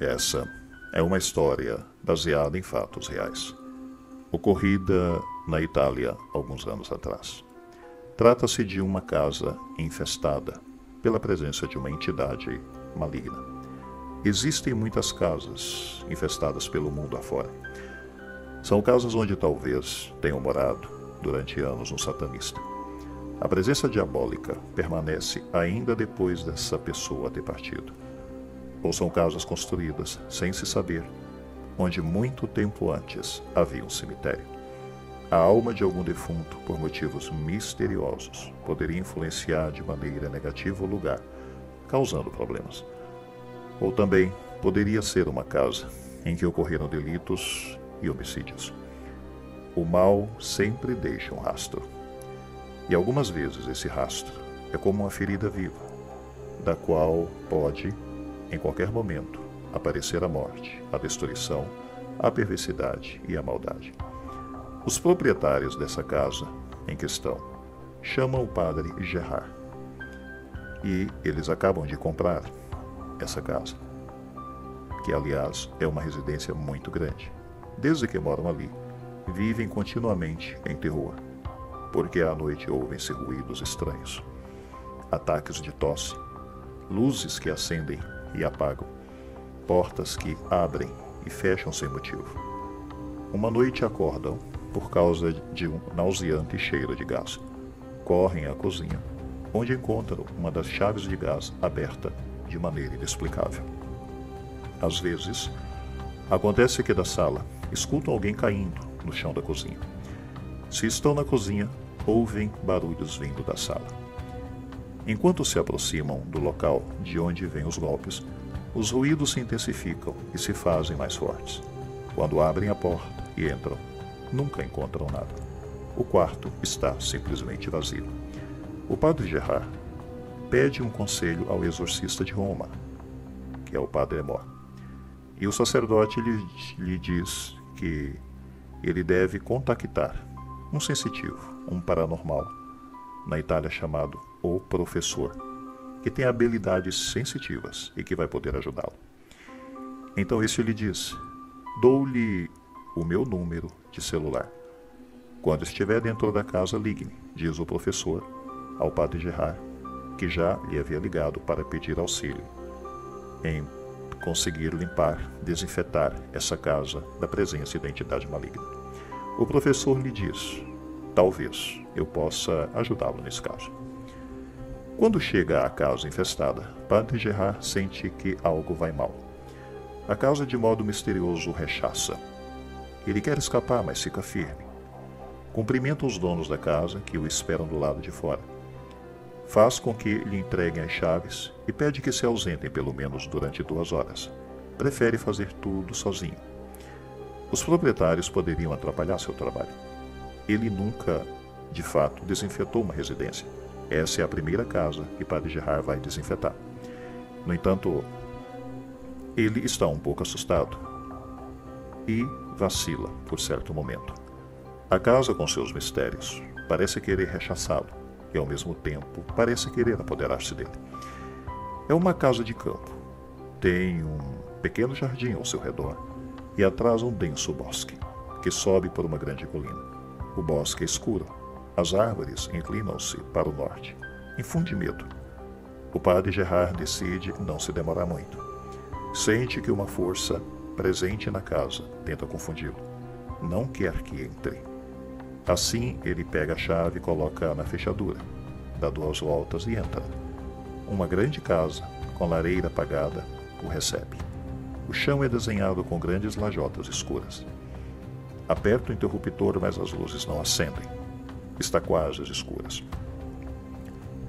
Essa é uma história baseada em fatos reais, ocorrida na Itália alguns anos atrás. Trata-se de uma casa infestada pela presença de uma entidade maligna. Existem muitas casas infestadas pelo mundo afora. São casas onde talvez tenham morado durante anos um satanista. A presença diabólica permanece ainda depois dessa pessoa ter partido. Ou são casas construídas sem se saber, onde muito tempo antes havia um cemitério. A alma de algum defunto, por motivos misteriosos, poderia influenciar de maneira negativa o lugar, causando problemas. Ou também poderia ser uma casa em que ocorreram delitos e homicídios. O mal sempre deixa um rastro. E algumas vezes esse rastro é como uma ferida viva, da qual pode, em qualquer momento, aparecer a morte, a destruição, a perversidade e a maldade. Os proprietários dessa casa em questão chamam o padre Gerard. E eles acabam de comprar essa casa, que aliás é uma residência muito grande. Desde que moram ali, vivem continuamente em terror, porque à noite ouvem-se ruídos estranhos, ataques de tosse, luzes que acendem e apagam, portas que abrem e fecham sem motivo. Uma noite acordam por causa de um nauseante cheiro de gás. Correm à cozinha, onde encontram uma das chaves de gás aberta de maneira inexplicável. Às vezes, acontece que da sala escutam alguém caindo no chão da cozinha. Se estão na cozinha, ouvem barulhos vindo da sala. Enquanto se aproximam do local de onde vêm os golpes, os ruídos se intensificam e se fazem mais fortes. Quando abrem a porta e entram, nunca encontram nada. O quarto está simplesmente vazio. O padre Gerard pede um conselho ao exorcista de Roma, que é o padre Amor, e o sacerdote lhe diz que ele deve contactar um sensitivo, um paranormal, na Itália chamado o Professor, que tem habilidades sensitivas e que vai poder ajudá-lo. Então este lhe diz: dou-lhe o meu número de celular. Quando estiver dentro da casa, ligue-me, diz o professor ao padre Gerard, que já lhe havia ligado para pedir auxílio em conseguir limpar, desinfetar essa casa da presença da entidade maligna. O professor lhe diz: talvez eu possa ajudá-lo nesse caso. Quando chega à casa infestada, padre Gerard sente que algo vai mal. A casa de modo misterioso o rechaça. Ele quer escapar, mas fica firme. Cumprimenta os donos da casa, que o esperam do lado de fora. Faz com que lhe entreguem as chaves e pede que se ausentem pelo menos durante 2 horas. Prefere fazer tudo sozinho. Os proprietários poderiam atrapalhar seu trabalho. Ele nunca, de fato, desinfetou uma residência. Essa é a primeira casa que padre Gerard vai desinfetar. No entanto, ele está um pouco assustado e vacila por certo momento. A casa, com seus mistérios, parece querer rechaçá-lo e, ao mesmo tempo, parece querer apoderar-se dele. É uma casa de campo. Tem um pequeno jardim ao seu redor e atrás um denso bosque, que sobe por uma grande colina. O bosque é escuro. As árvores inclinam-se para o norte. Infunde medo. O padre Gerard decide não se demorar muito. Sente que uma força presente na casa tenta confundi-lo. Não quer que entre. Assim, ele pega a chave e coloca na fechadura, dá 2 voltas e entra. Uma grande casa, com lareira apagada, o recebe. O chão é desenhado com grandes lajotas escuras. Aperta o interruptor, mas as luzes não acendem. Está quase às escuras.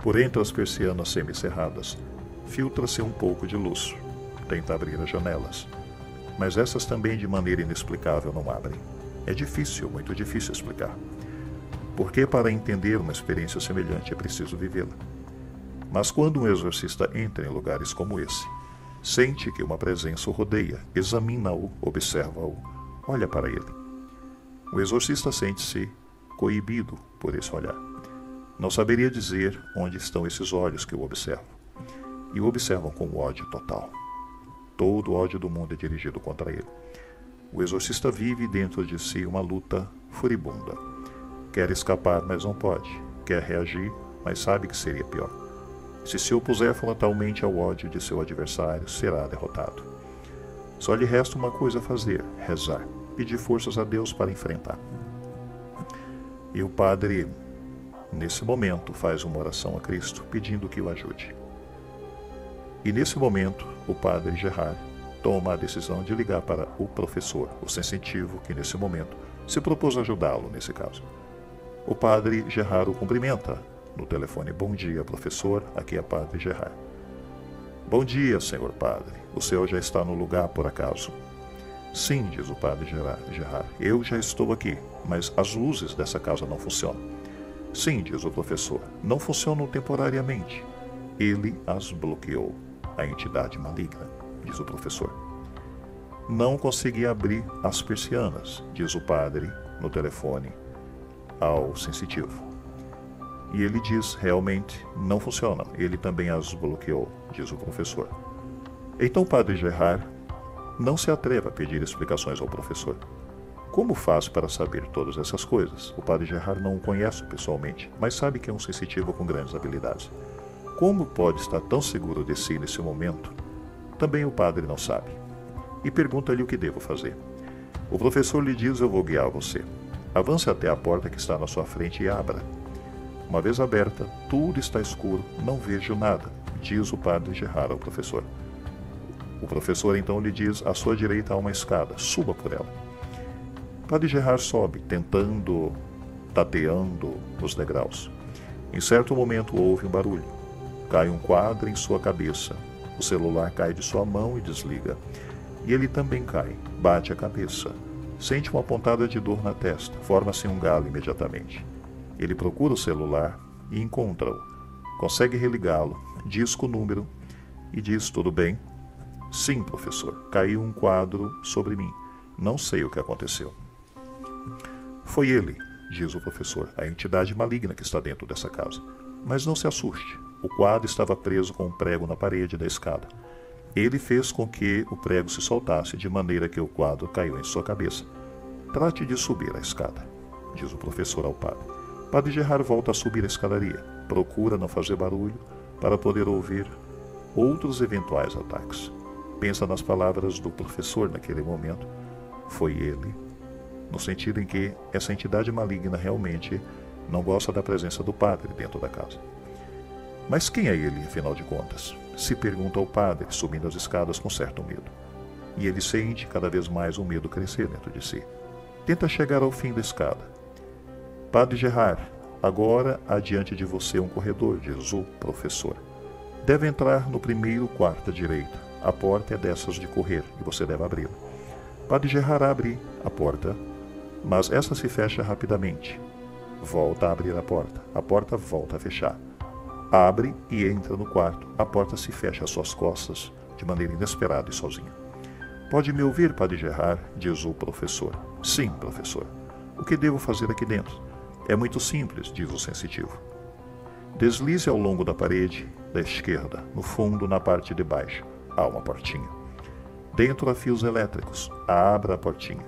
Por entre as persianas semicerradas, filtra-se um pouco de luz. Tenta abrir as janelas, mas essas também de maneira inexplicável não abrem. É difícil, muito difícil explicar. Porque para entender uma experiência semelhante é preciso vivê-la. Mas quando um exorcista entra em lugares como esse, sente que uma presença o rodeia, examina-o, observa-o, olha para ele. O exorcista sente-se coibido por esse olhar. Não saberia dizer onde estão esses olhos que o observam. E o observam com ódio total. Todo o ódio do mundo é dirigido contra ele. O exorcista vive dentro de si uma luta furibunda. Quer escapar, mas não pode. Quer reagir, mas sabe que seria pior. Se opuser frontalmente ao ódio de seu adversário, será derrotado. Só lhe resta uma coisa a fazer: rezar, pedir forças a Deus para enfrentar. E o padre, nesse momento, faz uma oração a Cristo, pedindo que o ajude. E nesse momento, o padre Gerard toma a decisão de ligar para o professor, o sensitivo, que nesse momento se propôs ajudá-lo nesse caso. O padre Gerard o cumprimenta no telefone. Bom dia, professor, aqui é padre Gerard. Bom dia, senhor padre. O senhor já está no lugar, por acaso? Sim, diz o padre Gerard, eu já estou aqui, mas as luzes dessa casa não funcionam. Sim, diz o professor, não funcionam temporariamente. Ele as bloqueou. A entidade maligna, diz o professor. Não consegui abrir as persianas, diz o padre no telefone ao sensitivo. E ele diz, realmente não funcionam. Ele também as bloqueou, diz o professor. Então o padre Gerard não se atreve a pedir explicações ao professor. Como faz para saber todas essas coisas? O padre Gerard não o conhece pessoalmente, mas sabe que é um sensitivo com grandes habilidades. Como pode estar tão seguro de si nesse momento? Também o padre não sabe. E pergunta-lhe o que devo fazer. O professor lhe diz, eu vou guiar você. Avance até a porta que está na sua frente e abra. Uma vez aberta, tudo está escuro, não vejo nada, diz o padre Gerard ao professor. O professor então lhe diz, à sua direita há uma escada, suba por ela. O padre Gerard sobe, tateando os degraus. Em certo momento houve um barulho. Cai um quadro em sua cabeça. O celular cai de sua mão e desliga. E ele também cai, bate a cabeça. Sente uma pontada de dor na testa, forma-se um galo imediatamente. Ele procura o celular e encontra-o. Consegue religá-lo, disca o número e diz, tudo bem? Sim, professor, caiu um quadro sobre mim. Não sei o que aconteceu. Foi ele, diz o professor, a entidade maligna que está dentro dessa casa. Mas não se assuste. O quadro estava preso com um prego na parede da escada. Ele fez com que o prego se soltasse, de maneira que o quadro caiu em sua cabeça. Trate de subir a escada, diz o professor ao padre. Padre Gerard volta a subir a escadaria. Procura não fazer barulho para poder ouvir outros eventuais ataques. Pensa nas palavras do professor naquele momento. Foi ele, no sentido em que essa entidade maligna realmente não gosta da presença do padre dentro da casa. Mas quem é ele, afinal de contas? Se pergunta ao padre, subindo as escadas com certo medo. E ele sente cada vez mais o medo crescer dentro de si. Tenta chegar ao fim da escada. Padre Gerard, agora há diante de você um corredor, diz o professor. Deve entrar no primeiro quarto à direita. A porta é dessas de correr e você deve abri-la. Padre Gerard abre a porta, mas essa se fecha rapidamente. Volta a abrir a porta volta a fechar. Abre e entra no quarto. A porta se fecha às suas costas, de maneira inesperada e sozinha. Pode me ouvir, padre Gerard? Diz o professor. Sim, professor. O que devo fazer aqui dentro? É muito simples, diz o sensitivo. Deslize ao longo da parede da esquerda, no fundo, na parte de baixo. Há uma portinha. Dentro há fios elétricos. Abra a portinha.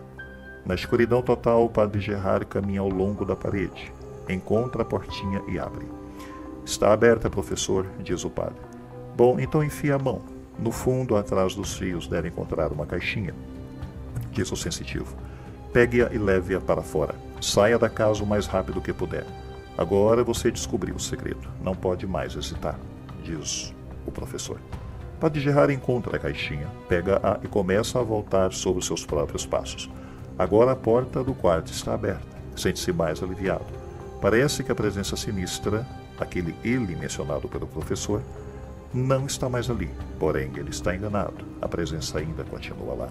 Na escuridão total, o padre Gerard caminha ao longo da parede. Encontra a portinha e abre. Está aberta, professor, diz o padre. Bom, então enfie a mão. No fundo, atrás dos fios, deve encontrar uma caixinha, diz o sensitivo. Pegue-a e leve-a para fora. Saia da casa o mais rápido que puder. Agora você descobriu o segredo. Não pode mais hesitar, diz o professor. Padre Gerard encontra a caixinha, pega-a e começa a voltar sobre os seus próprios passos. Agora a porta do quarto está aberta. Sente-se mais aliviado. Parece que a presença sinistra, aquele ele mencionado pelo professor, não está mais ali. Porém, ele está enganado. A presença ainda continua lá.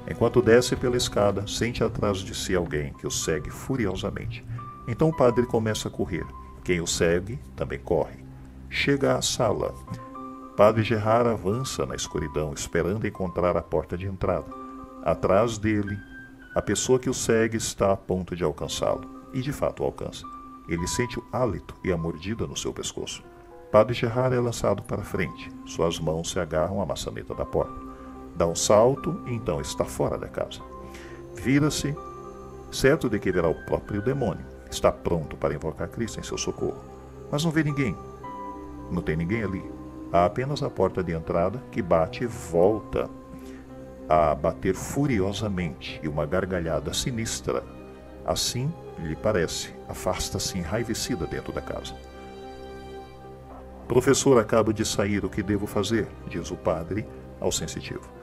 Enquanto desce pela escada, sente atrás de si alguém que o segue furiosamente. Então o padre começa a correr. Quem o segue também corre. Chega à sala. Padre Gerard avança na escuridão, esperando encontrar a porta de entrada. Atrás dele, a pessoa que o segue está a ponto de alcançá-lo. E de fato o alcança. Ele sente o hálito e a mordida no seu pescoço. Padre Gerard é lançado para frente. Suas mãos se agarram à maçaneta da porta. Dá um salto e então está fora da casa. Vira-se, certo de que verá o próprio demônio. Está pronto para invocar Cristo em seu socorro. Mas não vê ninguém. Não tem ninguém ali. Há apenas a porta de entrada que bate e volta a bater furiosamente, e uma gargalhada sinistra, assim lhe parece, afasta-se enraivecida dentro da casa. Professor, acaba de sair, o que devo fazer? Diz o padre ao sensitivo.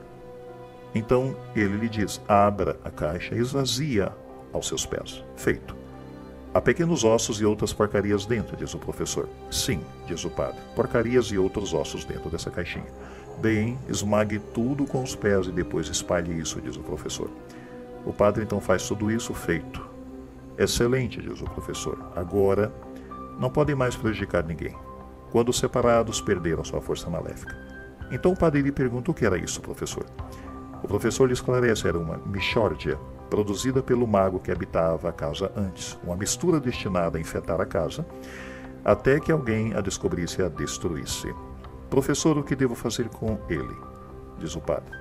Então ele lhe diz, abra a caixa e esvazia aos seus pés. Feito. Há pequenos ossos e outras porcarias dentro, diz o professor. Sim, diz o padre, porcarias e outros ossos dentro dessa caixinha. Bem, esmague tudo com os pés e depois espalhe isso, diz o professor. O padre então faz tudo isso. Feito. Excelente, diz o professor. Agora, não podem mais prejudicar ninguém. Quando separados, perderam sua força maléfica. Então o padre lhe pergunta o que era isso, professor. O professor lhe esclarece, era uma mixórdia, produzida pelo mago que habitava a casa antes, uma mistura destinada a infectar a casa, até que alguém a descobrisse e a destruísse. Professor, o que devo fazer com ele? Diz o padre.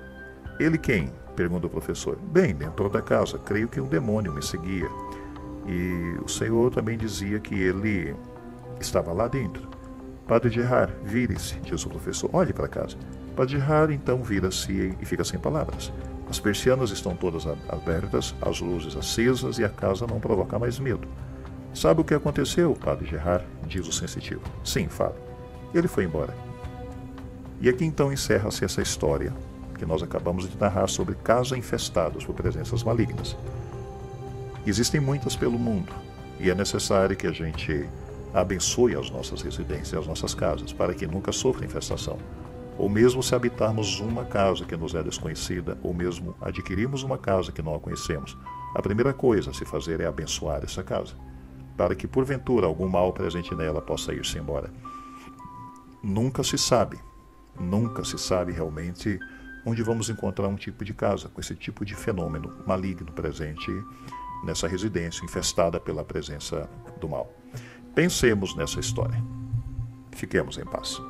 Ele quem? Pergunta o professor. Bem, dentro da casa, creio que um demônio me seguia. E o Senhor também dizia que ele estava lá dentro. Padre Gerard, vire-se, diz o professor, olhe para casa. Padre Gerard então vira-se e fica sem palavras. As persianas estão todas abertas, as luzes acesas e a casa não provoca mais medo. Sabe o que aconteceu, Padre Gerard? Diz o sensitivo. Sim, fale. Ele foi embora. E aqui então encerra-se essa história que nós acabamos de narrar sobre casas infestadas por presenças malignas. Existem muitas pelo mundo e é necessário que a gente abençoe as nossas residências, as nossas casas, para que nunca sofra infestação. Ou mesmo se habitarmos uma casa que nos é desconhecida, ou mesmo adquirirmos uma casa que não a conhecemos, a primeira coisa a se fazer é abençoar essa casa, para que porventura algum mal presente nela possa ir-se embora. Nunca se sabe realmente onde vamos encontrar um tipo de casa com esse tipo de fenômeno maligno presente nessa residência infestada pela presença do mal. Pensemos nessa história. Fiquemos em paz.